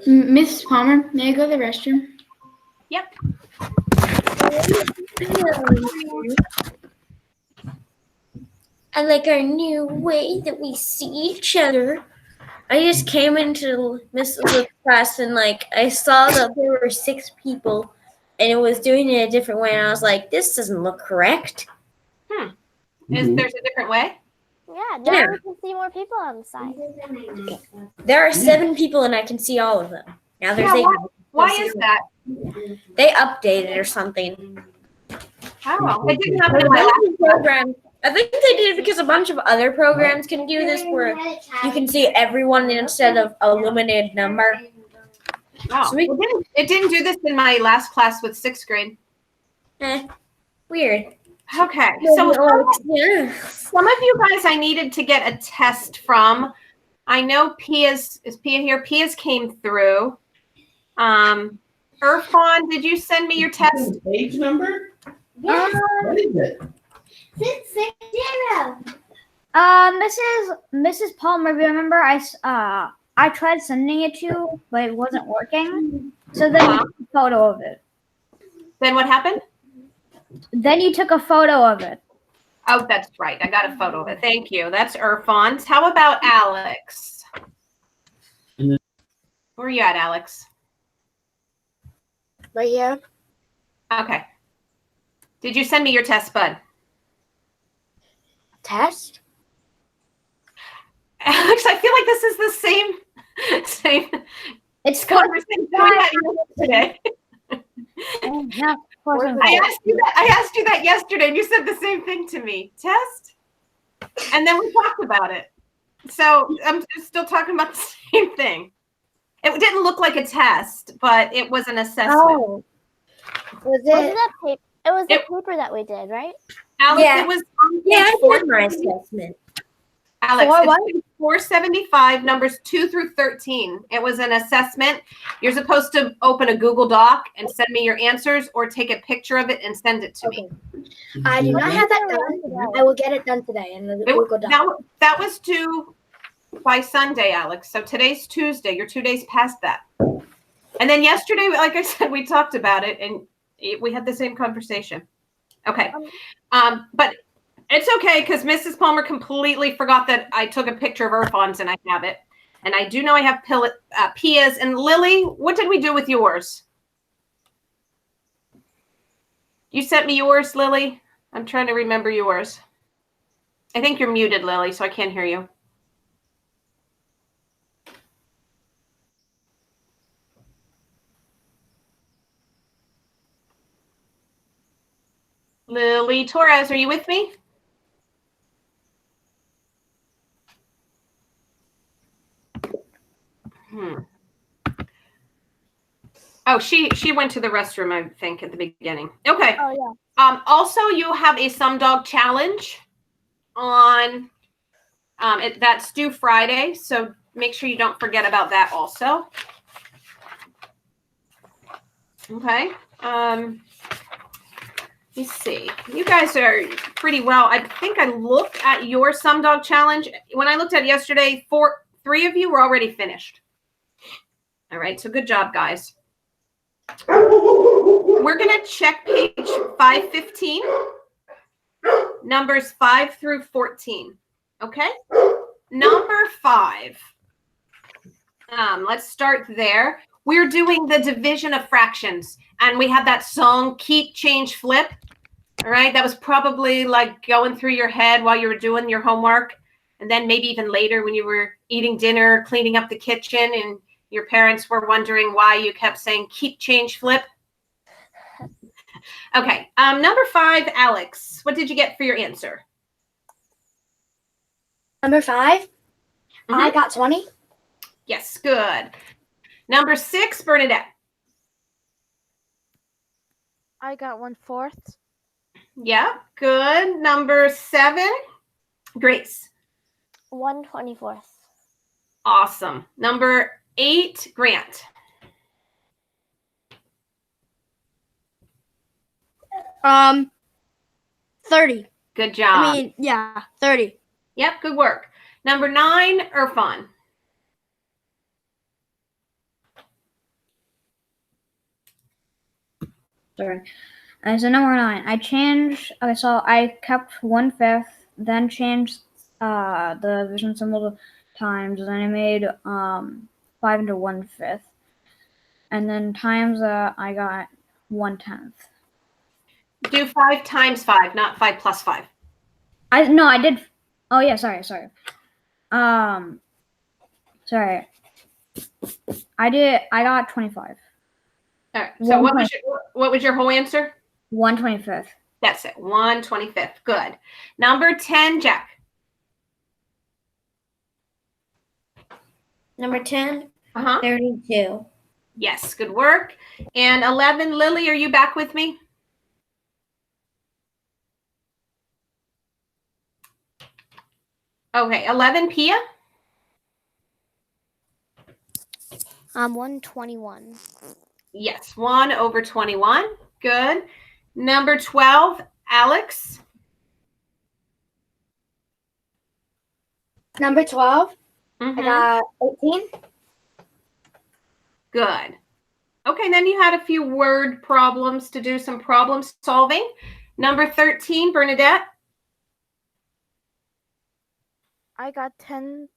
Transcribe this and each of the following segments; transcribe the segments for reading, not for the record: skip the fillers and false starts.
Mrs. Palmer, may I go to the restroom? Yep. I like our new way that we see each other. I just came into Miss Elizabeth's class and I saw that there were 6 people and it was doing it a different way, and I was like, this doesn't look correct. There's a different way? Yeah, now we can see more people on the side. There are 7 people and I can see all of them. Now there's 8. Why is that? They updated or something. Oh, it didn't happen in my last program. I think they did it because a bunch of other programs can do this where you can see everyone instead of a limited number. Oh, So it didn't do this in my last class with 6th grade. Weird. Okay, so some of you guys I needed to get a test from. I know is Pia here? Pia's came through. Irfan, did you send me your test? Page number? Yes. What is it? 660. Mrs. Palmer, remember I tried sending it to you, but it wasn't working. So then you took a photo of it. Then what happened? Then you took a photo of it. Oh, that's right. I got a photo of it. Thank you. That's Irfan's. How about Alex? Where are you at, Alex? Right here. Okay. Did you send me your test, bud? Test? Alex, I feel like this is the same It's conversation we had yesterday. Yeah, I asked you that yesterday, and you said the same thing to me. Test? And then we talked about it. So I'm still talking about the same thing. It didn't look like a test, but it was an assessment. Oh. Was it the paper that we did, right? Alex, Yeah. it was I did my assessment. Alex, it's 475, numbers 2 through 13. It was an assessment. You're supposed to open a Google Doc and send me your answers, or take a picture of it and send it to me. I do not have that done. I will get it done today in the Google Doc. That was due by Sunday, Alex. So today's Tuesday. You're 2 days past that. And then yesterday, like I said, we talked about it, and we had the same conversation. Okay. But it's okay, because Mrs. Palmer completely forgot that I took a picture of Irfan's, and I have it. And I do know I have Pia's. And Lily, what did we do with yours? You sent me yours, Lily? I'm trying to remember yours. I think you're muted, Lily, so I can't hear you. Lily Torres, are you with me? Oh, she went to the restroom, I think, at the beginning. Okay. Oh, yeah. Also, you have a Some Dog Challenge on that's due Friday, so make sure you don't forget about that also. Okay. Let me see. You guys are pretty well. I think I looked at your Some Dog Challenge. When I looked at it yesterday, 3 of you were already finished. All right, so good job, guys. We're going to check page 515, numbers 5 through 14. Okay? Number 5. Let's start there. We're doing the division of fractions, and we had that song, Keep, Change, Flip. All right? That was probably like going through your head while you were doing your homework, and then maybe even later when you were eating dinner, cleaning up the kitchen, and your parents were wondering why you kept saying keep, change, flip. Okay. Number 5, Alex, what did you get for your answer? Number 5, I got 20. Yes, good. Number 6, Bernadette. I got 1/4. Yeah, good. Number 7, Grace. 1/24. Awesome. Number 8, Grant. 30. Good job. Yeah, 30. Yep, good work. Number 9, Irfan. Sorry. So number 9, I changed. Okay, so I kept 1/5, then changed the division symbol to times, and then I made 5 into 1/5, and then times I got 1/10. Do 5 times 5, not 5 plus 5. I did. Oh yeah, sorry. Sorry. I got 25. All right. So what was your whole answer? 1/25. That's it. 1/25. Good. Number 10, Jack. Number 10, Uh-huh. 32. Yes, good work. And 11, Lily, are you back with me? Okay, 11, Pia? 121. Yes, 1/21. Good. Number 12, Alex? Number 12. Mhm. I got 18. Good. Okay, then you had a few word problems to do, some problem solving. Number 13, Bernadette? I got 10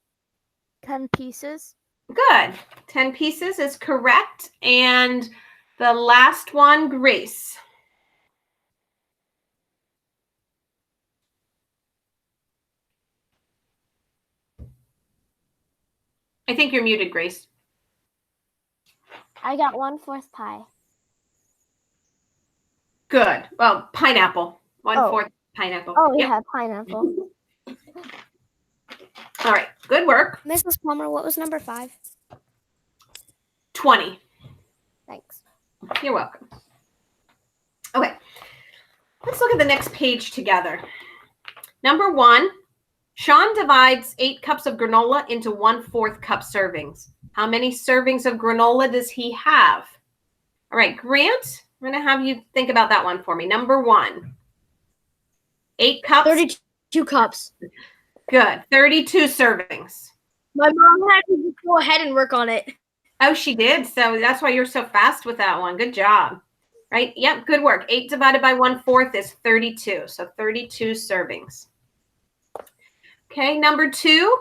pieces. Good. 10 pieces is correct. And the last one, Grace. I think you're muted, Grace. I got 1/4 pie. Good. Well, pineapple. 1/4 pineapple. Oh, Yep. yeah, pineapple. All right. Good work. Mrs. Palmer, what was number 5? 20. Thanks. You're welcome. Okay. Let's look at the next page together. Number 1, Sean divides 8 cups of granola into 1/4 cup servings. How many servings of granola does he have? All right, Grant, I'm going to have you think about that one for me. Number 1, 8 cups. 32 cups. Good. 32 servings. My mom had to go ahead and work on it. Oh, she did. So that's why you're so fast with that one. Good job. Right? Yep. Good work. 8 divided by 1/4 is 32. So 32 servings. Okay. Number 2,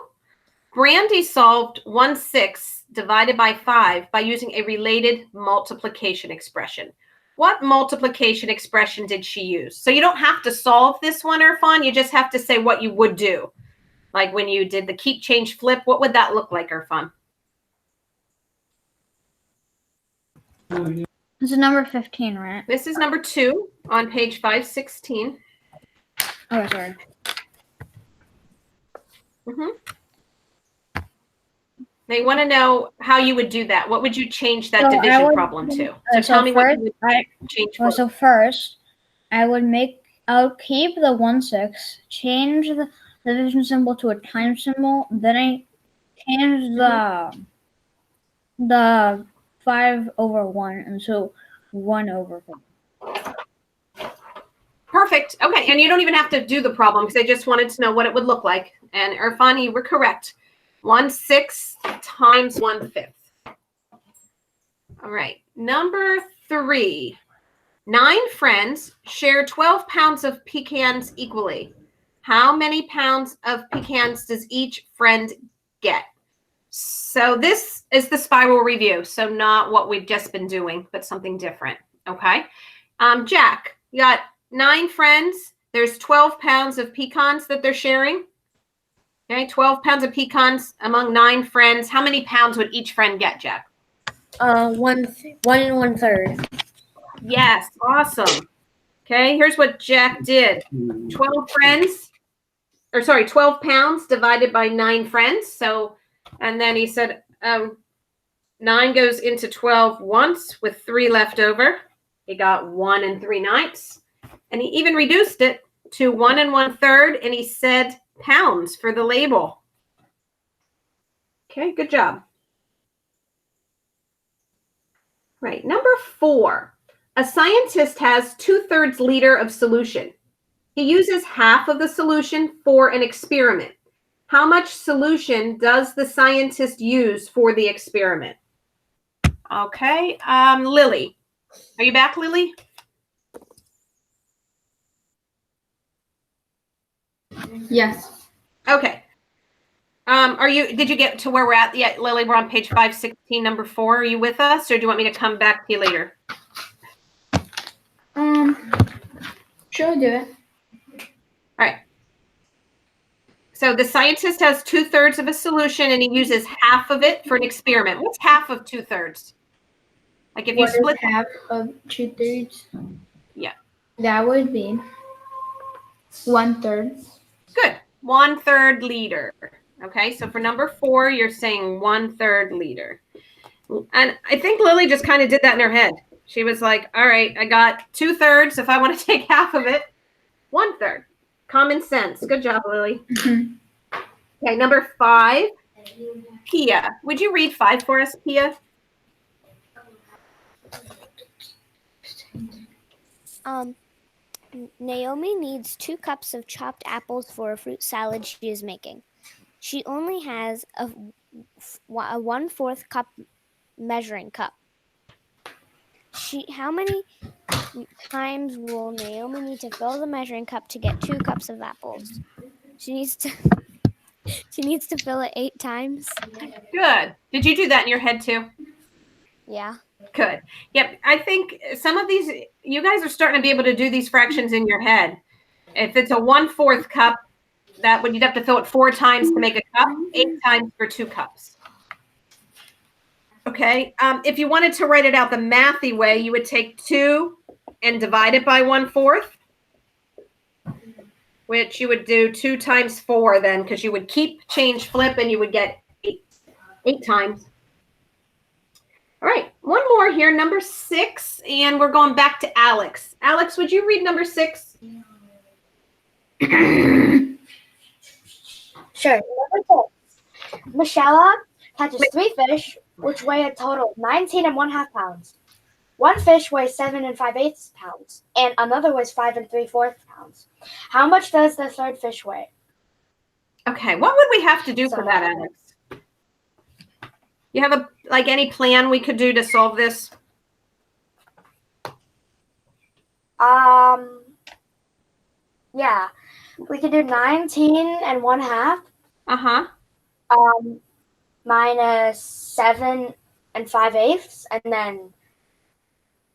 Brandy solved 1/6 divided by 5 by using a related multiplication expression. What multiplication expression did she use? So you don't have to solve this one, Irfan. You just have to say what you would do. Like when you did the keep, change, flip, what would that look like, Irfan? This is number 15, right? This is number 2 on page 516. Oh, sorry. They want to know how you would do that. What would you change that division problem to? So tell me what you would change for. So first, I'll keep the 1/6, change the division symbol to a times symbol, then I change the 5/1, and so 1/4. Perfect. Okay, and you don't even have to do the problem because I just wanted to know what it would look like. And Irfan, you were correct. 1/6 times 1/5. All right. Number 3, 9 friends share 12 pounds of pecans equally. How many pounds of pecans does each friend get? So this is the spiral review. So not what we've just been doing, but something different. Okay. Jack, you got 9 friends. There's 12 pounds of pecans that they're sharing. Okay, 12 pounds of pecans among 9 friends. How many pounds would each friend get, Jack? 1 and 1/3. Yes, awesome. Okay, here's what Jack did. 12 pounds divided by 9 friends. So, and then he said 9 goes into 12 once with 3 left over. He got 1 3/9. And he even reduced it to 1 1/3, and he said pounds for the label. Okay, good job. Right, number 4. A scientist has 2/3 liter of solution. He uses half of the solution for an experiment. How much solution does the scientist use for the experiment? Okay, Lily. Are you back, Lily? Yes. Okay. Did you get to where we're at yet, Lily? We're on page 516, number 4. Are you with us, or do you want me to come back to you later? Sure, do it. All right. So the scientist has 2/3 of a solution and he uses half of it for an experiment. What's half of 2/3? Like if you What is split half of 2/3? Yeah. That would be 1/3. Good. 1/3 liter. Okay, so for number 4, you're saying 1/3 liter. And I think Lily just kind of did that in her head. She was like, all right, I got 2/3. If I want to take half of it, 1/3. Common sense. Good job, Lily. Okay, number 5, Pia. Would you read 5 for us, Pia? Naomi needs 2 cups of chopped apples for a fruit salad she is making. She only has a 1/4 cup measuring cup. How many times will Naomi need to fill the measuring cup to get 2 cups of apples? She needs to fill it 8 times. Good. Did you do that in your head too? Yeah. Good. Yep. I think some of these, you guys are starting to be able to do these fractions in your head. If it's a 1/4 cup, that would, you'd have to fill it 4 times to make a cup, 8 times for 2 cups. Okay. If you wanted to write it out the mathy way, you would take 2 and divide it by 1/4, which you would do 2 times 4 then, because you would keep, change, flip, and you would get 8 times. All right, one more here, number 6, and we're going back to Alex. Alex, would you read number 6? Sure. Number 6. Michelle catches 3 fish, which weigh a total of 19 1/2 pounds. One fish weighs 7 5/8 pounds, and another weighs 5 3/4 pounds. How much does the third fish weigh? Okay, what would we have to do for that, Alex? You have any plan we could do to solve this? Yeah, we could do 19 1/2. Minus 7 5/8, and then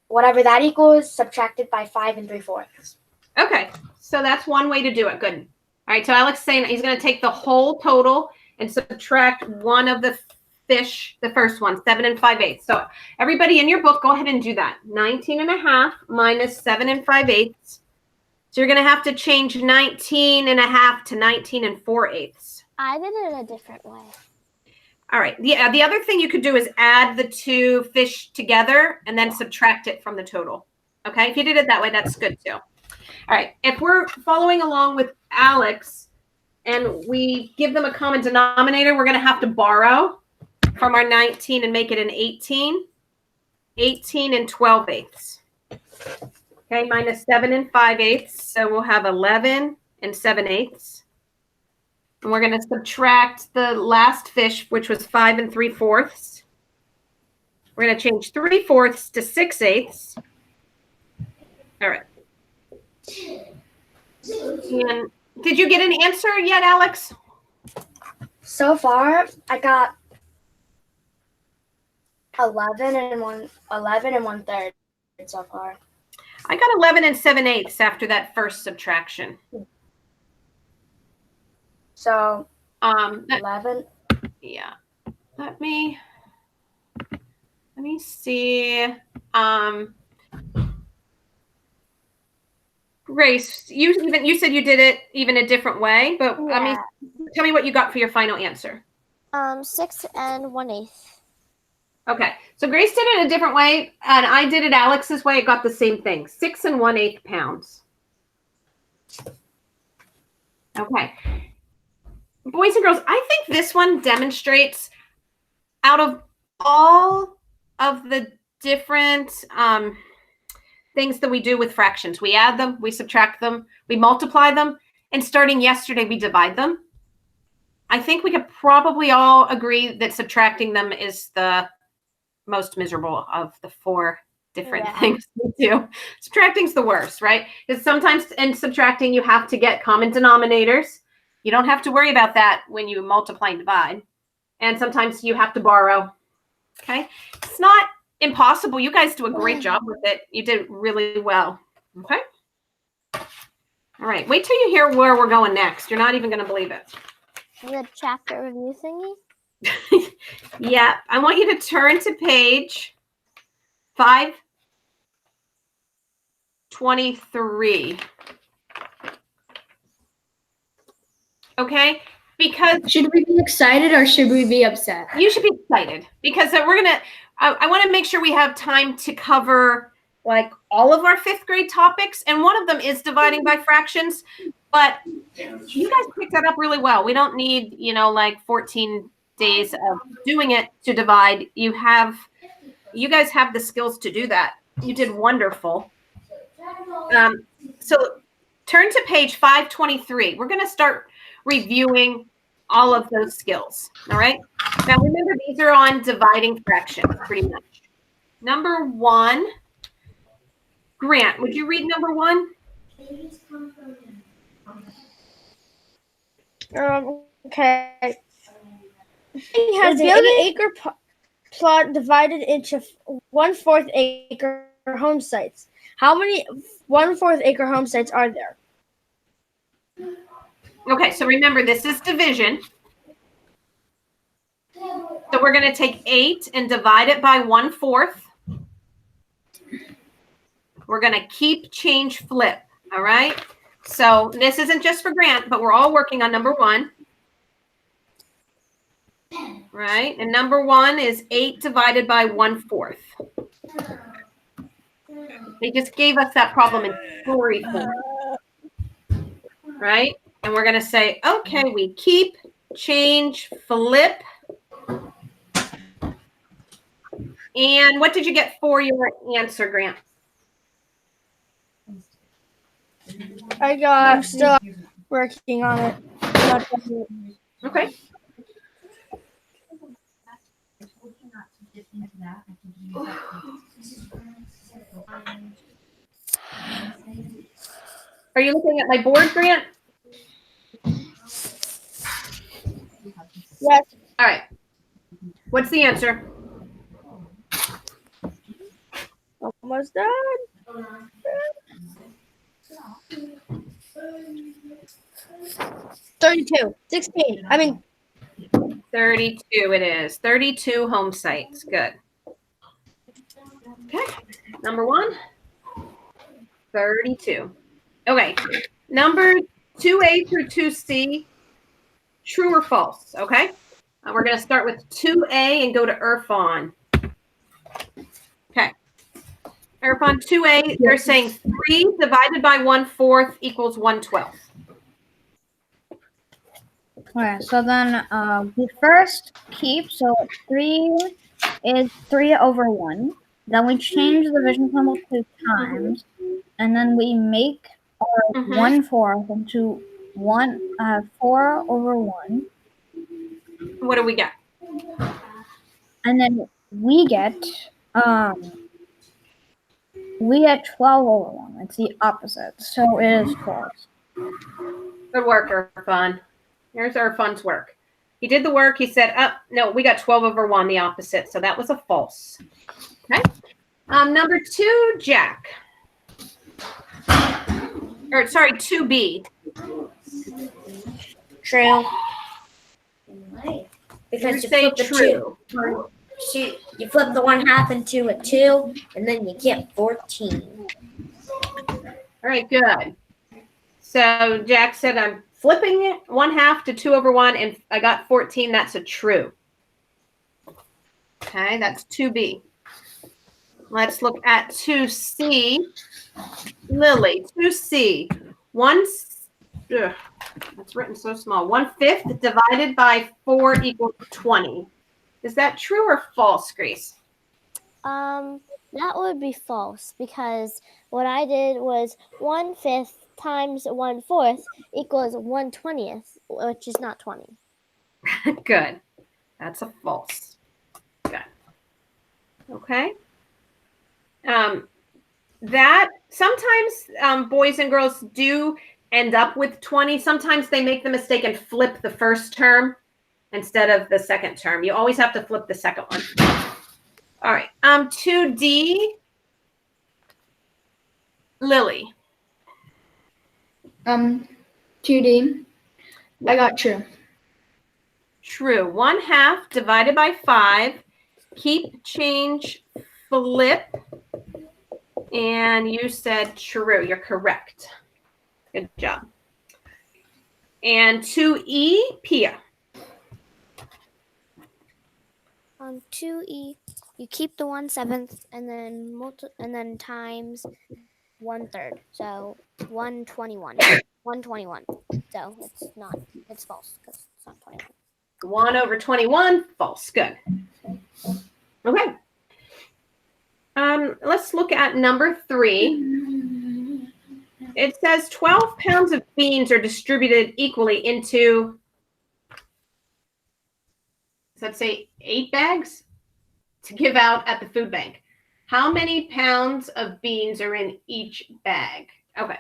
whatever that equals, subtracted by 5 3/4. Okay, so that's one way to do it. Good. All right, so Alex is saying he's going to take the whole total and subtract one of the fish, the first one, 7 5/8. So everybody in your book, go ahead and do that. 19 1/2 minus 7 5/8. So you're going to have to change 19 1/2 to 19 4/8. I did it a different way. All right. Yeah. The other thing you could do is add the 2 fish together and then subtract it from the total. Okay. If you did it that way, that's good too. All right. If we're following along with Alex and we give them a common denominator, we're going to have to borrow from our 19 and make it an 18. 18 12/8. Okay. Minus 7 5/8. So we'll have 11 7/8. And we're going to subtract the last fish, which was 5 3/4. We're going to change 3/4 to 6/8. All right. And did you get an answer yet, Alex? So far, I got 11 1/3 so far. I got 11 7/8 after that first subtraction. So 11. Yeah. Let me see. Grace, you said you did it even a different way, but Yeah. Tell me what you got for your final answer. 6 1/8. Okay, so Grace did it a different way, and I did it Alex's way. It got the same thing, 6 1/8 pounds. Okay. Boys and girls, I think this one demonstrates, out of all of the different things that we do with fractions, we add them, we subtract them, we multiply them, and starting yesterday, we divide them. I think we could probably all agree that subtracting them is the most miserable of the 4 different Yeah. things we do. Subtracting's the worst, right? Because sometimes in subtracting, you have to get common denominators. You don't have to worry about that when you multiply and divide. And sometimes you have to borrow. Okay. It's not impossible. You guys do a great job with it. You did really well. Okay. All right. Wait till you hear where we're going next. You're not even going to believe it. The chapter review thingy. Yeah. I want you to turn to page 523. Okay. Because Should we be excited or should we be upset? you should be excited because we're going to, I want to make sure we have time to cover like all of our 5th grade topics. And one of them is dividing by fractions, but you guys picked that up really well. We don't need, like 14 days of doing it to divide. You guys have the skills to do that. You did wonderful. So turn to page 523. We're going to start reviewing all of those skills. All right. Now remember, these are on dividing fractions pretty much. Number 1, Grant, would you read number 1? Okay. He has an 8-acre plot divided into 1/4 acre home sites. How many 1/4 acre home sites are there? Okay, so remember, this is division. So we're going to take 8 and divide it by 1/4. We're going to keep, change, flip. All right. So this isn't just for Grant, but we're all working on number 1. Right. And number 1 is 8 divided by 1/4. They just gave us that problem in story form. Right. And we're going to say, okay, we keep, change, flip. And what did you get for your answer, Grant? I'm still working on it. Okay. Are you looking at my board, Grant? Yes. All right. What's the answer? Almost done. 32. 16. 32 it is. 32 home sites. Good. Okay. Number 1. 32. Okay. Number 2A through 2C, true or false? Okay. We're going to start with 2A and go to Irfan. Okay. Irfan, 2A, they're saying 3 divided by 1/4 equals 1/12. Okay, so then we first keep, so 3 is 3/1. Then we change the division symbol to times, and then we make our 1/4 into 4/1. What do we get? And then we get 12/1. It's the opposite, so it is false. Good work, Irfan. Here's Irfan's work. He did the work. He said, no, we got 12/1, the opposite. So that was a false. Okay. Number 2, Jack. Or sorry, 2B. True. You Because you say flip the true. 2. You flip the 1/2 into a 2, and then you get 14. All right, good. So Jack said, I'm flipping it 1/2 to 2/1, and I got 14. That's a true. Okay, that's 2B. Let's look at 2C. Lily, 2C. It's written so small. 1/5 divided by 4 equals 20. Is that true or false, Grace? That would be false because what I did was 1/5 times 1/4 equals 1/20, which is not 20. Good. That's a false. Good. Okay. That sometimes boys and girls do end up with 20. Sometimes they make the mistake and flip the first term instead of the second term. You always have to flip the second one. All right. 2D, Lily. 2D. I got true. True. 1/2 divided by 5. Keep, change, flip. And you said true. You're correct. Good job. And 2E, Pia. 2E, you keep the 1/7 and then times 1/3. So 121. 121. So it's false because it's not 21. 1/21, false. Good. Okay. Let's look at number 3. It says 12 pounds of beans are distributed equally into, let's say 8 bags to give out at the food bank. How many pounds of beans are in each bag? Okay.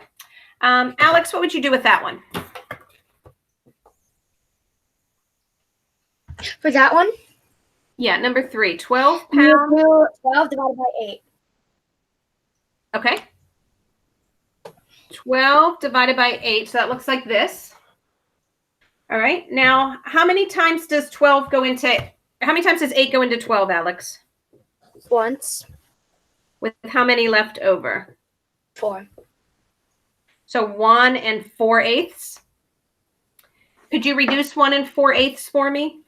Alex, what would you do with that one? For that one, Yeah, number 3, 12 you pounds. do 12 divided by 8. Okay. 12 divided by 8. So that looks like this. All right. Now, how many times does 12 go into, how many times does 8 go into 12, Alex? Once. With how many left over? 4. So 1 4/8. Could you reduce 1 4/8 for me?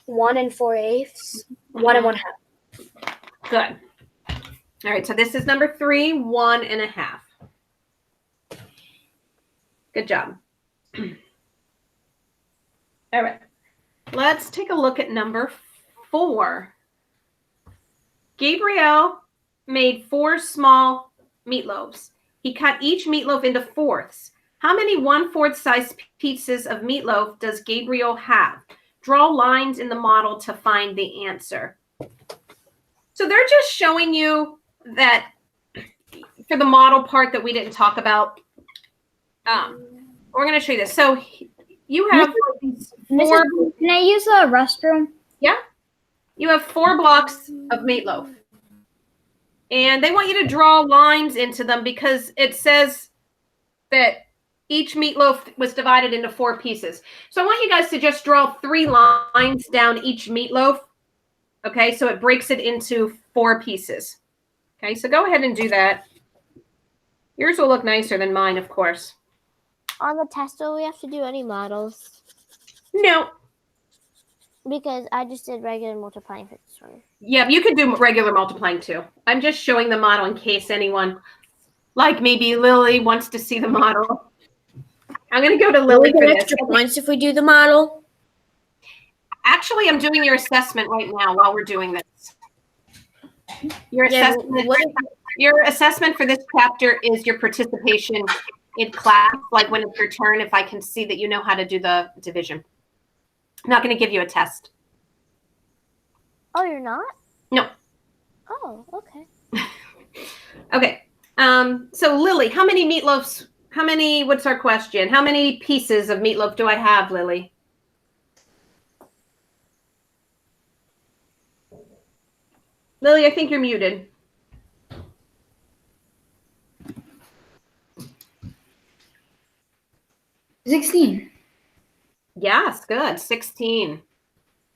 1 4/8. 1 1/2. Good. All right. So this is number 3, 1 1/2. Good job. All right. Let's take a look at number 4. Gabriel made 4 small meatloaves. He cut each meatloaf into fourths. How many 1/4 size pieces of meatloaf does Gabriel have? Draw lines in the model to find the answer. So they're just showing you that for the model part that we didn't talk about, we're going to show you this. So you have these 4. Can I use the restroom? Yeah. You have 4 blocks of meatloaf. And they want you to draw lines into them because it says that each meatloaf was divided into 4 pieces. So I want you guys to just draw 3 lines down each meatloaf. Okay, so it breaks it into 4 pieces. Okay, so go ahead and do that. Yours will look nicer than mine, of course. On the test, do we have to do any models? No. Because I just did regular multiplying for this one. Yeah, you could do regular multiplying too. I'm just showing the model in case anyone, like maybe Lily, wants to see the model. I'm going to go to Lily We for get this. extra points if we do the model. Actually, I'm doing your assessment right now while we're doing this. Your assessment for this chapter is your participation in class, like when it's your turn, if I can see that you know how to do the division. I'm not going to give you a test. Oh, you're not? No. Oh, okay. Okay. So Lily, how many meatloaves, what's our question? How many pieces of meatloaf do I have, Lily? Lily, I think you're muted. $16. Yes, good. 16.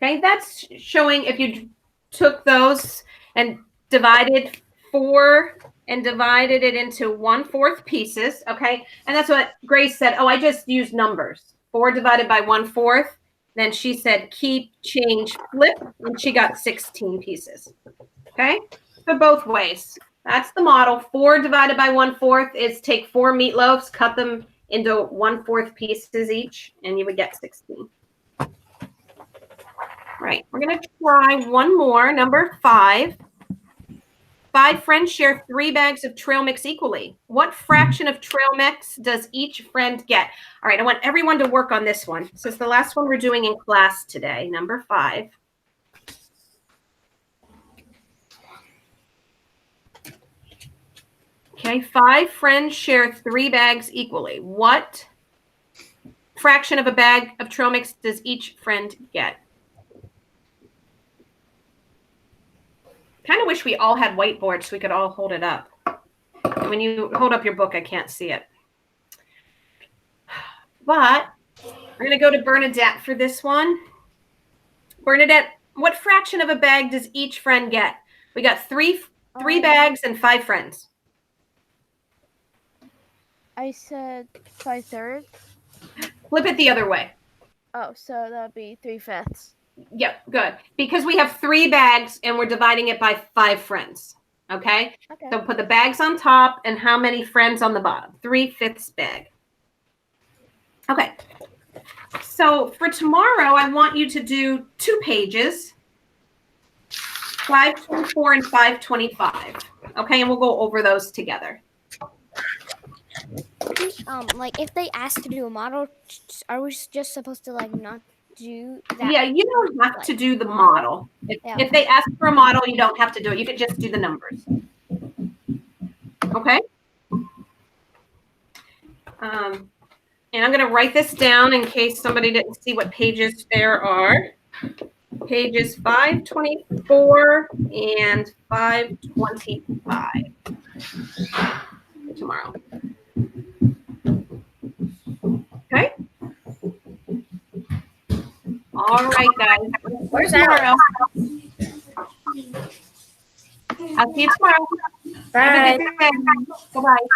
Okay, that's showing if you took those and divided 4 and divided it into 1/4 pieces, okay? And that's what Grace said. Oh, I just used numbers. 4 divided by 1/4. Then she said keep, change, flip, and she got 16 pieces. Okay, so both ways. That's the model. 4 divided by 1/4 is take 4 meatloaves, cut them into 1/4 pieces each, and you would get 16. Right, we're going to try one more, number 5. 5 friends share 3 bags of trail mix equally. What fraction of trail mix does each friend get? All right, I want everyone to work on this one. This is the last one we're doing in class today, number 5. Okay, 5 friends share 3 bags equally. What fraction of a bag of trail mix does each friend get? Kind of wish we all had whiteboards so we could all hold it up. When you hold up your book, I can't see it. But we're going to go to Bernadette for this one. Bernadette, what fraction of a bag does each friend get? We got three bags and 5 friends. I said 5/3. Flip it the other way. Oh, so that would be 3/5. Yep, good. Because we have 3 bags and we're dividing it by 5 friends. Okay? Okay. So put the bags on top and how many friends on the bottom? 3/5 bag. Okay. So for tomorrow, I want you to do 2 pages, 524 and 525. Okay, and we'll go over those together. Like if they ask to do a model, are we just supposed to like not do that? Yeah, you don't have to do the model. If they ask for a model, you don't have to do it. You could just do the numbers. Okay? And I'm going to write this down in case somebody didn't see what pages there are. Pages 524 and 525 tomorrow. Okay? All right, guys. Where's tomorrow? I'll see you tomorrow. Bye. Have a good day. Bye-bye.